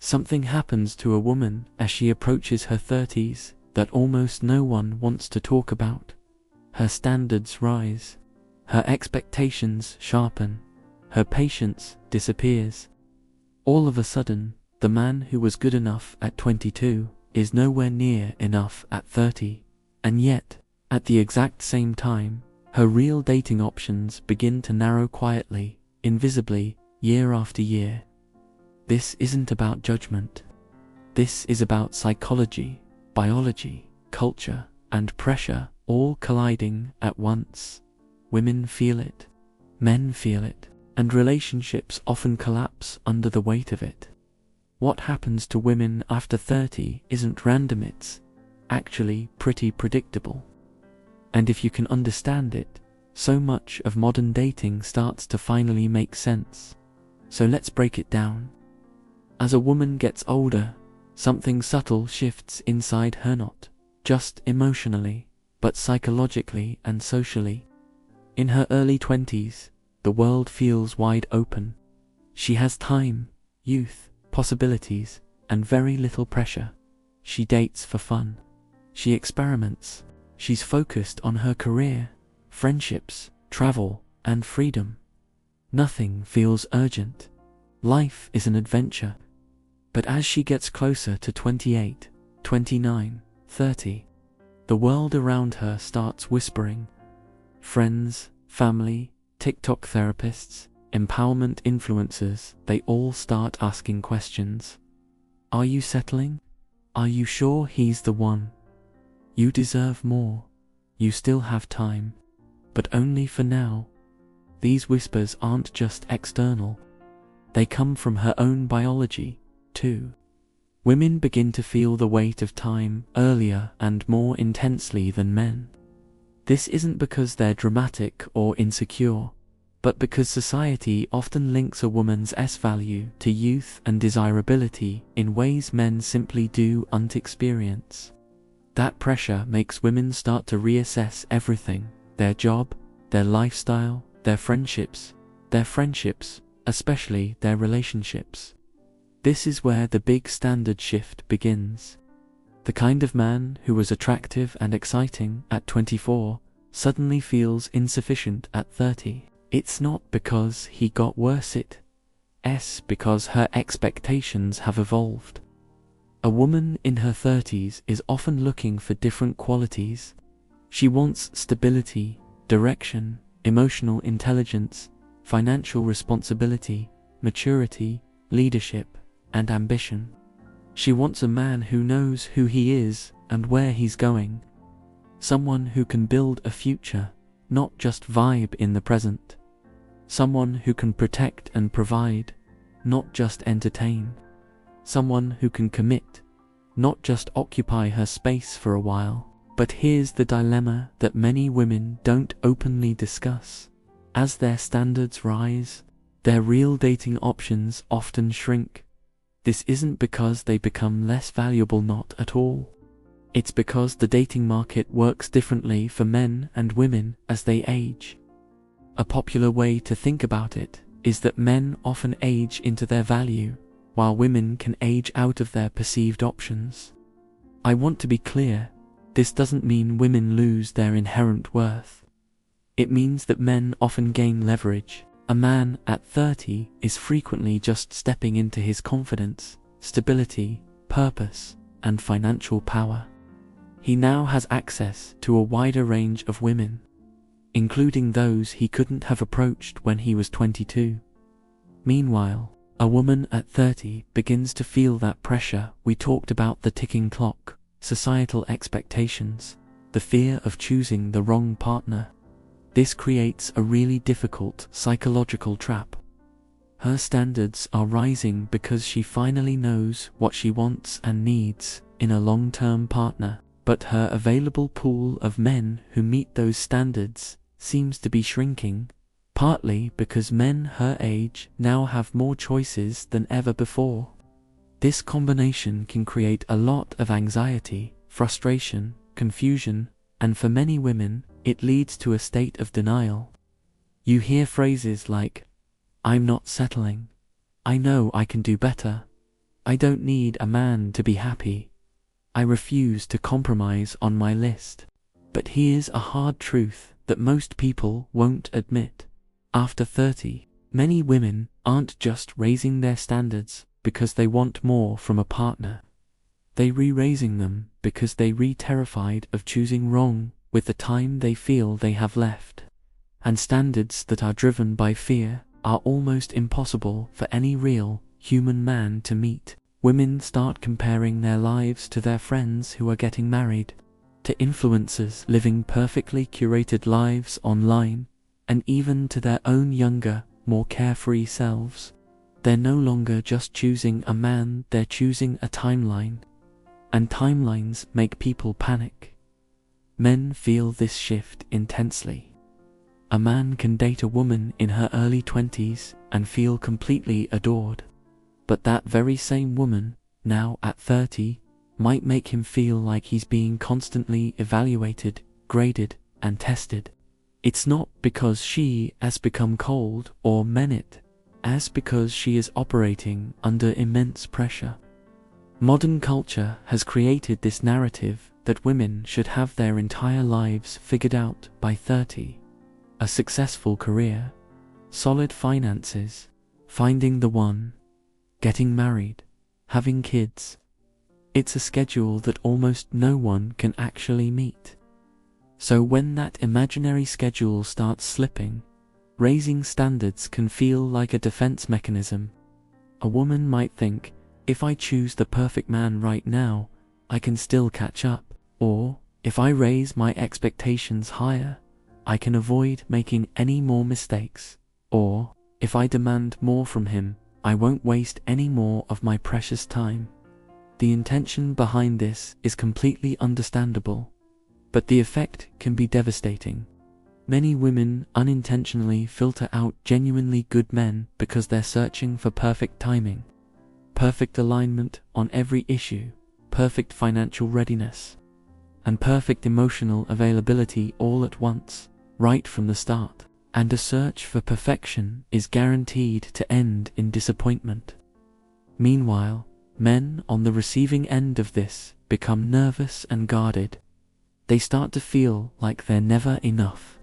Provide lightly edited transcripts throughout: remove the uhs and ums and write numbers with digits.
Something happens to a woman as she approaches her 30s that almost no one wants to talk about. Her standards rise. Her expectations sharpen. Her patience disappears. All of a sudden, the man who was good enough at 22 is nowhere near enough at 30. And yet, at the exact same time, her real dating options begin to narrow quietly, invisibly, year after year. This isn't about judgment. This is about psychology, biology, culture, and pressure all colliding at once. Women feel it, men feel it, and relationships often collapse under the weight of it. What happens to women after 30 isn't random, it's actually pretty predictable. And if you can understand it, so much of modern dating starts to finally make sense. So let's break it down. As a woman gets older, something subtle shifts inside her, not just emotionally, but psychologically and socially. In her early 20s, the world feels wide open. She has time, youth, possibilities, and very little pressure. She dates for fun. She experiments. She's focused on her career, friendships, travel, and freedom. Nothing feels urgent. Life is an adventure. But as she gets closer to 28, 29, 30, the world around her starts whispering. Friends, family, TikTok therapists, empowerment influencers, they all start asking questions. Are you settling? Are you sure he's the one? You deserve more. You still have time. But only for now. These whispers aren't just external. They come from her own biology, too. Women begin to feel the weight of time earlier and more intensely than men. This isn't because they're dramatic or insecure, but because society often links a woman's S-value to youth and desirability in ways men simply don't experience. That pressure makes women start to reassess everything: their job, their lifestyle, their friendships, especially their relationships. This is where the big standard shift begins. The kind of man who was attractive and exciting at 24 suddenly feels insufficient at 30. It's not because he got worse, it's because her expectations have evolved. A woman in her 30s is often looking for different qualities. She wants stability, direction, emotional intelligence, financial responsibility, maturity, leadership, and ambition. She wants a man who knows who he is and where he's going. Someone who can build a future, not just vibe in the present. Someone who can protect and provide, not just entertain. Someone who can commit, not just occupy her space for a while. But here's the dilemma that many women don't openly discuss. As their standards rise, their real dating options often shrink. This isn't because they become less valuable, not at all. It's because the dating market works differently for men and women as they age. A popular way to think about it is that men often age into their value, while women can age out of their perceived options. I want to be clear, this doesn't mean women lose their inherent worth. It means that men often gain leverage. A man at 30 is frequently just stepping into his confidence, stability, purpose, and financial power. He now has access to a wider range of women, including those he couldn't have approached when he was 22. Meanwhile, a woman at 30 begins to feel that pressure we talked about: the ticking clock, societal expectations, the fear of choosing the wrong partner. This creates a really difficult psychological trap. Her standards are rising because she finally knows what she wants and needs in a long-term partner, but her available pool of men who meet those standards seems to be shrinking, partly because men her age now have more choices than ever before. This combination can create a lot of anxiety, frustration, confusion, and for many women, it leads to a state of denial. You hear phrases like, "I'm not settling," "I know I can do better," I don't need a man to be happy. I refuse to compromise on my list. But here's a hard truth that most people won't admit. After 30, many women aren't just raising their standards because they want more from a partner. They re-raising them because they terrified of choosing wrong with the time they feel they have left. And standards that are driven by fear are almost impossible for any real human man to meet. Women start comparing their lives to their friends who are getting married, to influencers living perfectly curated lives online, and even to their own younger, more carefree selves. They're no longer just choosing a man, they're choosing a timeline. And timelines make people panic. Men feel this shift intensely. A man can date a woman in her early 20s and feel completely adored. But that very same woman, now at 30, might make him feel like he's being constantly evaluated, graded, and tested. It's not because she has become cold or meant, as because she is operating under immense pressure. Modern culture has created this narrative that women should have their entire lives figured out by 30. A successful career, solid finances, finding the one, getting married, having kids. It's a schedule that almost no one can actually meet. So when that imaginary schedule starts slipping, raising standards can feel like a defense mechanism. A woman might think, if I choose the perfect man right now, I can still catch up. Or, if I raise my expectations higher, I can avoid making any more mistakes. Or, if I demand more from him, I won't waste any more of my precious time. The intention behind this is completely understandable, but the effect can be devastating. Many women unintentionally filter out genuinely good men because they're searching for perfect timing, perfect alignment on every issue, perfect financial readiness, and perfect emotional availability all at once, right from the start. And a search for perfection is guaranteed to end in disappointment. Meanwhile, men on the receiving end of this become nervous and guarded. They start to feel like they're never enough.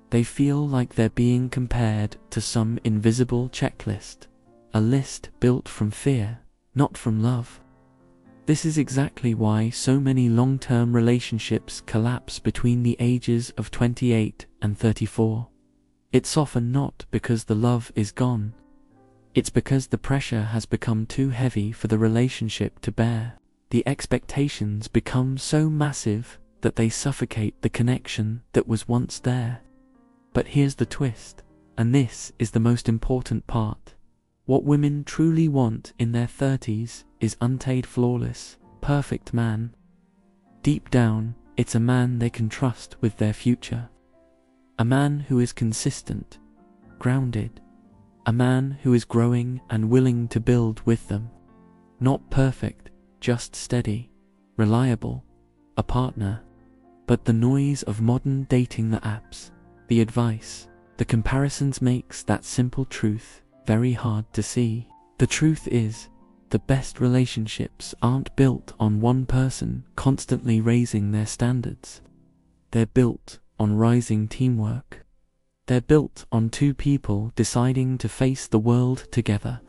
They feel like they're being compared to some invisible checklist, a list built from fear, not from love. This is exactly why so many long-term relationships collapse between the ages of 28 and 34. It's often not because the love is gone. It's because the pressure has become too heavy for the relationship to bear. The expectations become so massive that they suffocate the connection that was once there. But here's the twist, and this is the most important part. What women truly want in their 30s is untainted, flawless, perfect man. Deep down, it's a man they can trust with their future. A man who is consistent, grounded. A man who is growing and willing to build with them. Not perfect, just steady, reliable, a partner. But the noise of modern dating, the apps, the advice, the comparisons makes that simple truth very hard to see. The truth is, the best relationships aren't built on one person constantly raising their standards. They're built on rising teamwork. They're built on two people deciding to face the world together.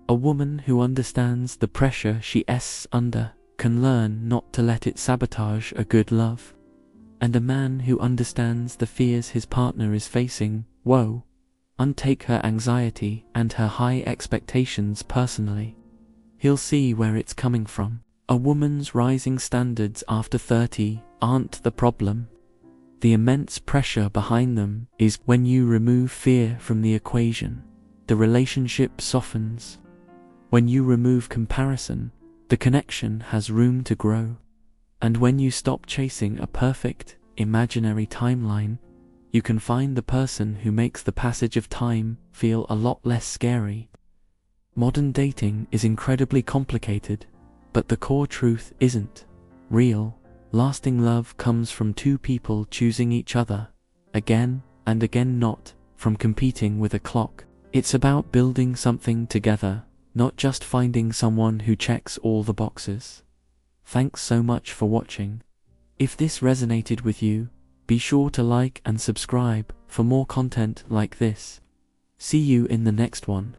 A woman who understands the pressure she's under can learn not to let it sabotage a good love. And a man who understands the fears his partner is facing won't take her anxiety and her high expectations personally. He'll see where it's coming from. A woman's rising standards after 30 aren't the problem. The immense pressure behind them is when you remove fear from the equation, the relationship softens. When you remove comparison, the connection has room to grow. And when you stop chasing a perfect, imaginary timeline, you can find the person who makes the passage of time feel a lot less scary. Modern dating is incredibly complicated, but the core truth isn't. Real, lasting love comes from two people choosing each other, again and again, not from competing with a clock. It's about building something together, not just finding someone who checks all the boxes. Thanks so much for watching. If this resonated with you, be sure to like and subscribe for more content like this. See you in the next one.